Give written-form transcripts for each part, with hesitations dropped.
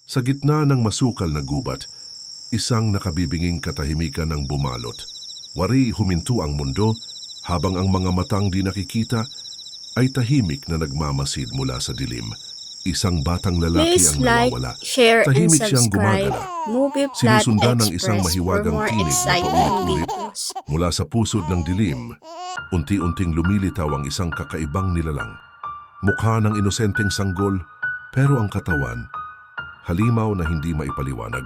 Sa gitna ng masukal na gubat, isang nakabibinging katahimikan ang bumalot. Wari huminto ang mundo habang ang mga matang di nakikita ay tahimik na nagmamasid mula sa dilim. Isang batang lalaki Please ang like, nawawala. share, and Tahimik siyang subscribe. gumagala. Movie Plot Sinusundan ng isang Express for mahiwagang more tinig na exciting paulit-ulit videos. mula sa pusod ng dilim. Unti-unting lumilitaw ang isang kakaibang nilalang. Mukha ng inosenteng sanggol, pero ang katawan, halimaw na hindi maipaliwanag.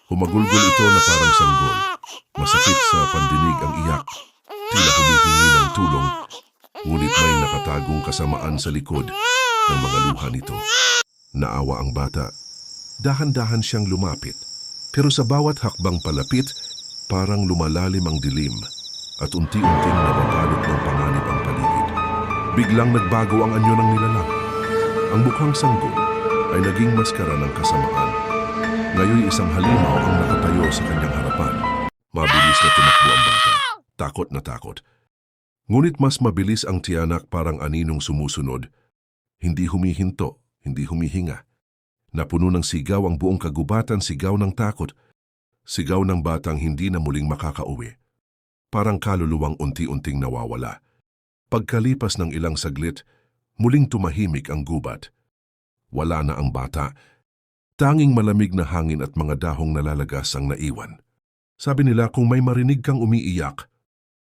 Humagulgol ito na parang sanggol. Masakit sa pandinig ang iyak. Tila humihingi ng tulong, ngunit may nakatagong kasamaan sa likod ng mga luha nito. Naawa ang bata. Dahan-dahan siyang lumapit. Pero sa bawat hakbang palapit, parang lumalalim ang dilim at unti-unting nababalot ng panganib ang paligid. Biglang nagbago ang anyo ng nilalang. Ang mukhang sanggol ay naging maskara ng kasamaan. Ngayon isang halimaw ang nakatayo sa kanyang harapan. Mabilis na tumakbo ang bata. Takot na takot. Ngunit mas mabilis ang tiyanak parang aninong sumusunod. Hindi humihinto, hindi humihinga. Napuno ng sigaw ang buong kagubatan, sigaw ng takot. Sigaw ng batang hindi na muling makakauwi. Parang kaluluwang unti-unting nawawala. Pagkalipas ng ilang saglit, muling tumahimik ang gubat. Wala na ang bata. Tanging malamig na hangin at mga dahong nalalagas ang naiwan. Sabi nila kung may marinig kang umiiyak,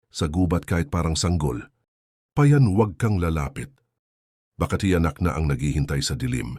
sa gubat kahit parang sanggol, payan huwag kang lalapit. Baka tiyanak na ang naghihintay sa dilim.